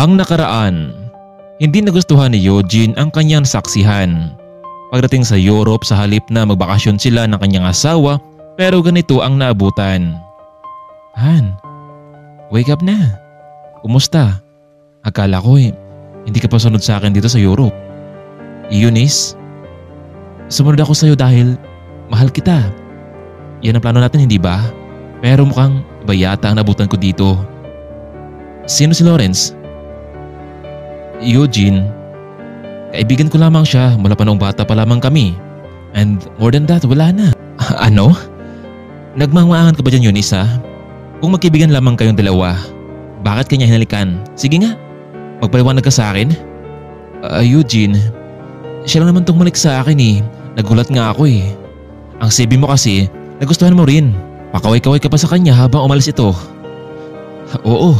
Ang nakaraan. Hindi nagustuhan ni Eugene ang kanyang saksihan. Pagdating sa Europe, sa halip na magbakasyon sila ng kanyang asawa, pero ganito ang naabutan. Han, wake up na. Kumusta? Akala ko hindi ka pa sunod sa akin dito sa Europe. Eunice, sumunod ako sa iyo dahil mahal kita. Yan ang plano natin, hindi ba? Pero mukhang iba yata ang nabutan ko dito. Sino si Lawrence? Eugene, kaibigan ko lamang siya mula pa noong bata pa lamang kami. And more than that, wala na. Ano? Nagmamaangan ka ba dyan, Eunice, ha? Kung magkaibigan lamang kayong dalawa, bakit kanya hinalikan? Sige nga, magpaliwanag ka sa akin. Eugene, siya lang naman tumalik sa akin eh. Nagulat nga ako eh. Ang sabi mo kasi, nagustuhan mo rin. Pakaway-kaway ka pa sa kanya habang umalis ito. Oo,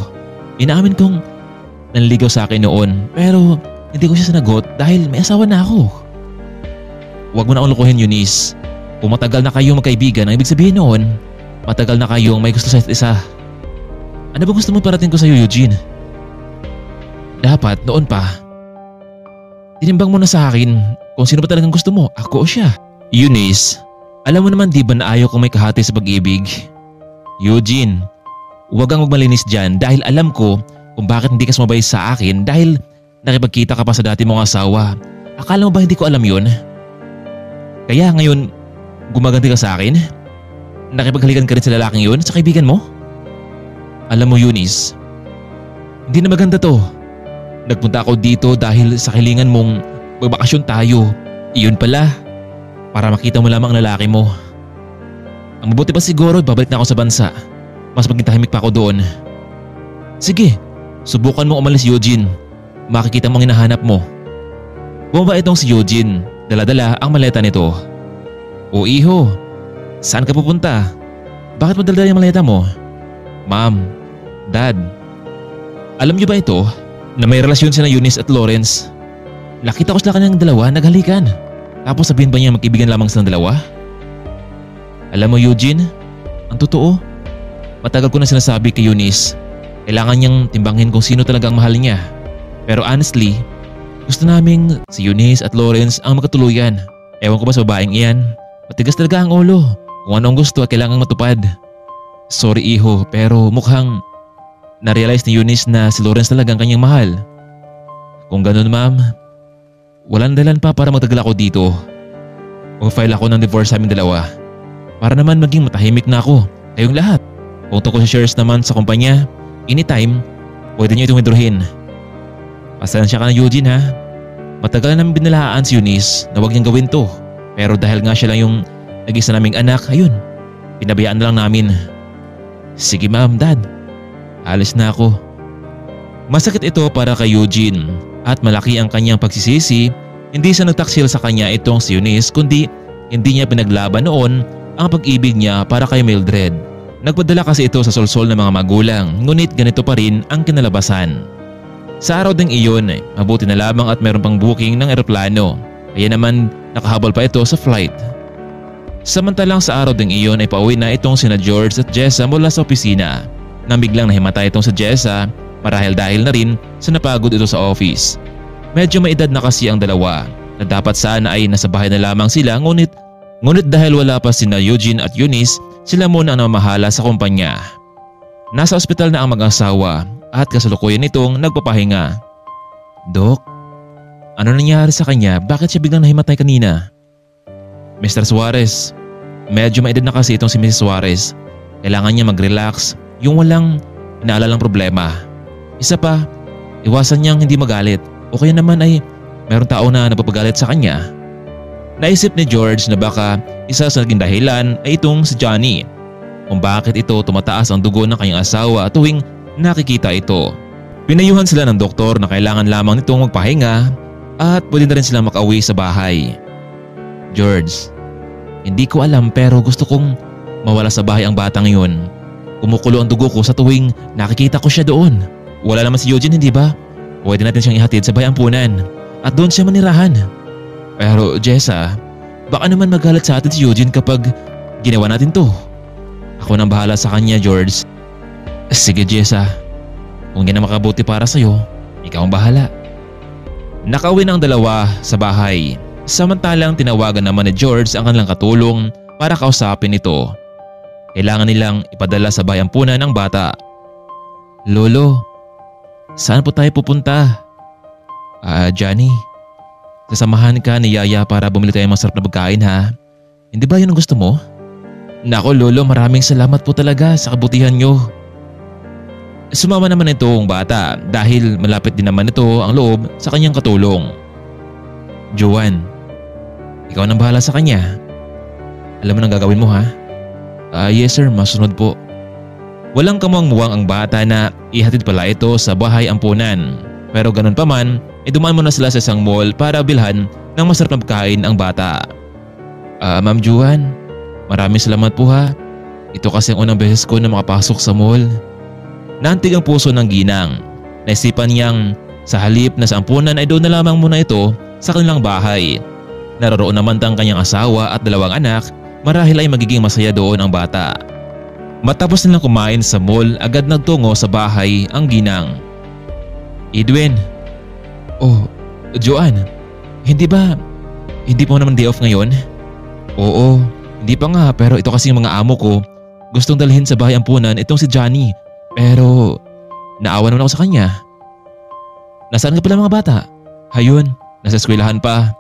inaamin kong nanligaw sa akin noon, pero hindi ko siya sinagot dahil may asawa na ako. Huwag mo na akong lukuhin, Eunice. Kung matagal na kayong magkaibigan, ang ibig sabihin noon, matagal na kayong may gusto sa isa't isa. Ano ba gusto mo parating ko sa iyo, Eugene? Dapat noon pa. Tinimbang mo na sa akin kung sino ba talagang gusto mo, ako o siya. Eunice, alam mo naman di ba na ayaw kong may kahati sa pag-ibig? Eugene, huwag kang magmalinis dyan dahil alam ko kung bakit hindi ka sumabay sa akin dahil nakipagkita ka pa sa dati mong asawa. Akala mo ba hindi ko alam yun? Kaya ngayon, gumaganti ka sa akin? Nakipaghalikan ka rin sa lalaking yun, sa kaibigan mo? Alam mo, Eunice, hindi na maganda to. Nagpunta ako dito dahil sa hilingan mong magbakasyon tayo. Iyon pala, para makita mo lamang ang lalaki mo. Ang mabuti pa siguro, babalik na ako sa bansa. Mas maging tahimik pa ako doon. Sige, subukan mo umalis, Eugene. Makikita mo ang hinahanap mo. Bumaba itong si Eugene. Dala-dala ang maleta nito. O iho, saan ka pupunta? Bakit mo dala-dala yung maleta mo? Ma'am, Dad, alam niyo ba ito na may relasyon sina Eunice at Lawrence? Nakita ko sila kanilang dalawa naghalikan. Tapos sabihin ba niya magkaibigan lamang silang dalawa? Alam mo, Eugene, ang totoo, matagal ko na sinasabi kay Eunice, kailangan niyang timbangin kung sino talaga ang mahal niya. Pero honestly, gusto naming si Eunice at Lawrence ang magkatuluyan. Ewan ko ba sa babaeng iyan, matigas talaga ang ulo. Kung ano ang gusto ay kailangang matupad. Sorry iho, pero mukhang na-realize ni Eunice na si Lawrence talaga ang kanyang mahal. Kung ganun, ma'am, walang dahilan pa para magtagal ako dito. O-file ako ng divorce sa aming dalawa. Para naman maging matahimik na ako, kayong lahat. Kung tungkol sa shares naman sa kumpanya, anytime, pwede niyo itong withdrawin. Pasensya ka na, Eugene, ha? Matagal na namin binalaan si Eunice na huwag niyang gawin to. Pero dahil nga siya lang yung nag-isa naming anak, ayun, pinabayaan na lang namin. Sige ma'am, Dad, alis na ako. Masakit ito para kay Eugene at malaki ang kanyang pagsisisi. Hindi sa nagtaksil sa kanya itong si Eunice, kundi hindi niya pinaglaban noon ang pag-ibig niya para kay Mildred. Nagpadala kasi ito sa solsol ng mga magulang, ngunit ganito pa rin ang kinalabasan. Sa araw ding iyon, mabuti na lamang at meron pang booking ng eroplano, kaya naman nakahabol pa ito sa flight. Samantalang sa araw ding iyon ay pauwi na itong sina George at Jessa mula sa opisina. Nang biglang nahimatay itong sa Jessa, marahil dahil na rin sa napagod ito sa office. Medyo may edad na kasi ang dalawa na dapat sana ay nasa bahay na lamang sila, ngunit dahil wala pa sina Eugene at Eunice, sila muna ang namahala sa kumpanya. Nasa ospital na ang mag-asawa at kasalukuyan itong nagpapahinga. Dok, ano nangyari sa kanya? Bakit siya biglang nahimatay kanina? Mr. Suarez, medyo may edad na kasi itong si Mrs. Suarez. Kailangan niya mag-relax, yung walang inaalalang problema. Isa pa, iwasan niyang hindi magalit o kaya naman ay meron tao na napapagalit sa kanya. Naisip ni George na baka isa sa naging dahilan ay itong si Johnny, kung bakit ito tumataas ang dugo ng kanyang asawa tuwing nakikita ito. Pinayuhan sila ng doktor na kailangan lamang nitong magpahinga at pwede na rin silang makauwi sa bahay. George, hindi ko alam pero gusto kong mawala sa bahay ang batang yun. Kumukulo ang dugo ko sa tuwing nakikita ko siya doon. Wala naman si Eugene, hindi ba? Pwede natin siyang ihatid sa bayampunan at doon siya manirahan. Pero Jessa, baka naman magalit sa atin si Eugene kapag ginawa natin to. Ako nang bahala sa kanya, George. Sige Jessa, kung yan ang makabuti para sa'yo, Ikaw ang bahala. Nakauwi na ang dalawa sa bahay. Samantalang tinawagan naman ni George ang kanilang katulong para kausapin ito. Kailangan nilang ipadala sa bahay ampunan ng bata. Lolo, saan po tayo pupunta? Johnny, sasamahan ka ni Yaya para bumili tayo ng masarap na pagkain ha. Hindi ba yun ang gusto mo? Nako lolo, maraming salamat po talaga sa kabutihan nyo. Sumama naman itong bata dahil malapit din naman ito ang loob sa kanyang katulong. Joan, ikaw nang bahala sa kanya. Alam mo nang gagawin mo ha? Yes sir, masunod po. Walang kamuang-muwang ang bata na ihatid pala ito sa bahay ampunan. Pero ganun pa man, dumaan muna sila sa isang mall para bilhan ng masarap na pagkain ang bata. Ma'am Joan, maraming salamat po ha. Ito kasi ang unang beses ko na makapasok sa mall. Naantig ang puso ng ginang. Naisipan niyang sa halip na sa ampunan ay doon na lamang muna ito sa kanilang bahay. Naroroon naman ang kanyang asawa at dalawang anak, marahil ay magiging masaya doon ang bata. Matapos nilang kumain sa mall, agad nagtungo sa bahay ang ginang. Edwin. Oh, Joan, hindi po naman day off ngayon? Oo, hindi pa nga pero ito kasi yung mga amo ko. Gustong dalhin sa bahay ampunan itong si Johnny. Pero naawa naman ako sa kanya. Nasaan ka pala mga bata? Hayun, nasa eskwelahan pa.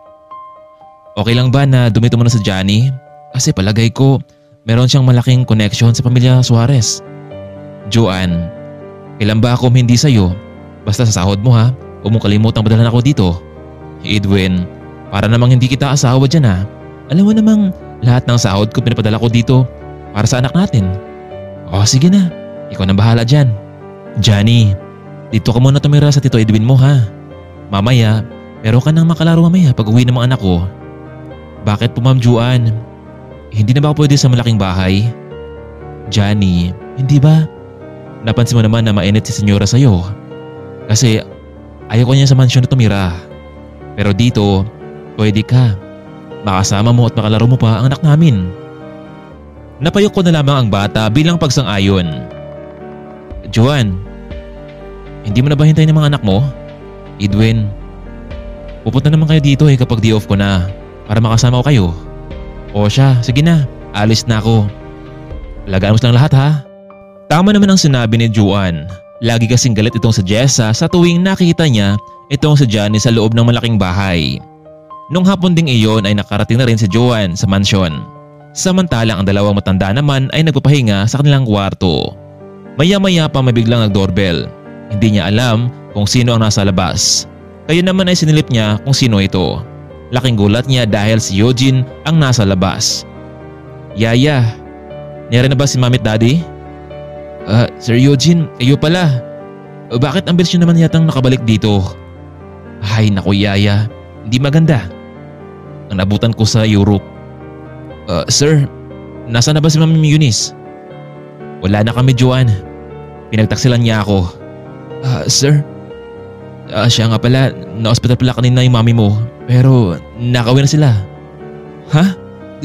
Okay lang ba na dumito mo na sa Johnny? Kasi palagay ko meron siyang malaking connection sa pamilya Suarez. Joan, kailan ba ako hindi sa'yo? Basta sa sahod mo ha, huwag mong kalimutang padalan ako dito. Edwin, para namang hindi kita asawa dyan ha. Alam mo namang lahat ng sahod ko pinapadala ko dito para sa anak natin. O sige na, ikaw na bahala dyan. Johnny, dito ka muna tumira sa Tito Edwin mo ha. Mamaya, pero ka nang makalaro mamaya pag uwi ng mga anak ko. Bakit po Ma'am Joan? Hindi na ba ako pwede sa malaking bahay? Johnny, hindi ba? Napansin mo naman na mainit si senyora sa'yo. Kasi ayaw ko niya sa mansyon na tumira. Pero dito, pwede ka. Makasama mo at makalaro mo pa ang anak namin. Napayok ko na lamang ang bata bilang pagsang-ayon. Joan, hindi mo na ba hintayin ng mga anak mo? Edwin, pupunta naman kayo dito kapag day off ko na para makasama ko kayo. O siya, sige na, alis na ako. Alagaan mo silang lahat ha. Tama naman ang sinabi ni Joan. Lagi kasing galit itong si Jessa sa tuwing nakikita niya itong si Johnny sa loob ng malaking bahay. Nung hapon ding iyon ay nakarating na rin si Joan sa mansyon. Samantalang ang dalawang matanda naman ay nagpapahinga sa kanilang kwarto. Maya-maya pa may biglang nag-doorbell. Hindi niya alam kung sino ang nasa labas. Kaya naman ay sinilip niya kung sino ito. Laking gulat niya dahil si Eugene ang nasa labas. Yaya, niyari na ba si Mami at Daddy? Sir Eugene, kayo pala. Bakit ang bilis nyo naman yatang nakabalik dito? Ay naku Yaya, hindi maganda. Ang nabutan ko sa Europe. Sir, nasa na ba si Mami Eunice? Wala na kami Joan. Pinagtaksilan niya ako. Sir, siya nga pala, na-hospital pala kanina yung mami mo. Pero nakauwi na sila. Ha?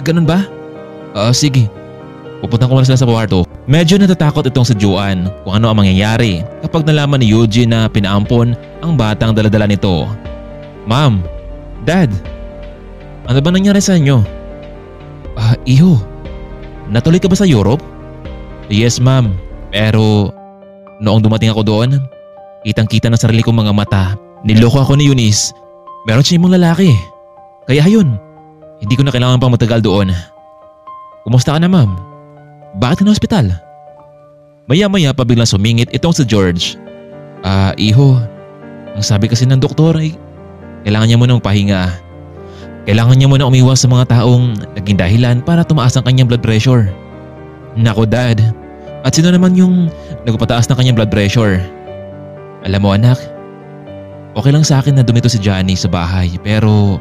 Ganun ba? Sige. Pupunta ko muna sila sa kwarto. Medyo natatakot itong si Joan kung ano ang mangyayari kapag nalaman ni Eugene na pinaampon ang batang daladala nito. Ma'am, Dad, ano ba nangyari sa inyo? Iho, natuloy ka ba sa Europe? Yes ma'am, pero noong dumating ako doon, kitang-kita ng sarili kong mga mata. Niloko ako ni Eunice. Meron siya mong lalaki. Kaya yun, hindi ko na kailangan pang matagal doon. Kumusta ka na ma'am? Bakit ka na hospital? Maya-maya pa biglang sumingit itong si George. Iho, ang sabi kasi ng doktor ay kailangan niya muna magpahinga. Kailangan niya muna umiwas sa mga taong naging dahilan para tumaas ang kanyang blood pressure. Nako Dad, at sino naman yung nagpataas ng kanyang blood pressure? Alam mo anak, okay lang sa akin na dumito si Johnny sa bahay pero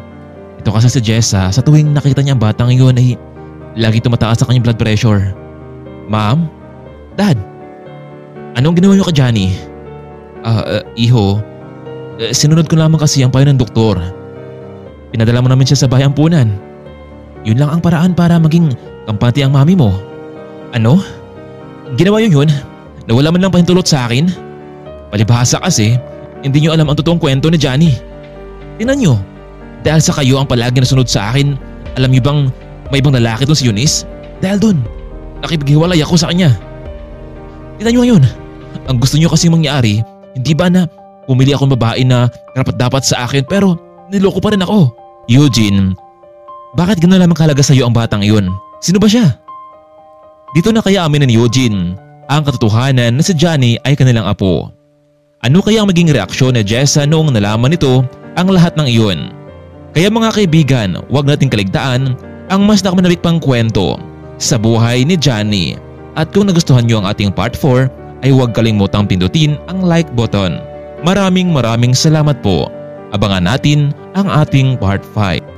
ito kasi si Jessa sa tuwing nakita niya ang batang iyon ay lagi tumataas ang kanyang blood pressure. Ma'am? Dad? Anong ginawa niyo kay Johnny? Iho, sinunod ko lamang kasi ang payo ng doktor. Pinadala mo namin siya sa bahay ampunan. Yun lang ang paraan para maging kampante ang mami mo. Ano? Ginawa yun? Na wala man lang pahintulot sa akin? Palibhasa kasi, hindi nyo alam ang totoong kwento ni Johnny. Tingnan nyo, dahil sa kayo ang palagi nasunod sa akin, alam nyo bang may ibang lalaki doon si Eunice? Dahil doon, nakipaghiwalay ako sa kanya. Tingnan nyo ngayon, ang gusto nyo kasi mangyari, hindi ba na pumili ako ng babae na karapat dapat sa akin pero niloko pa rin ako? Eugene, bakit gano'n lamang kahalaga sa iyo ang batang iyon? Sino ba siya? Dito na kaya amin ni Eugene ang katotohanan na si Johnny ay kanilang apo. Ano kaya ang maging reaksyon ni Jessa noong nalaman nito ang lahat ng iyon? Kaya mga kaibigan, huwag nating kaligtaan ang mas nakamanabik pang kwento sa buhay ni Johnny. At kung nagustuhan nyo ang ating part 4 ay huwag kalimutang pindutin ang like button. Maraming salamat po. Abangan natin ang ating part 5.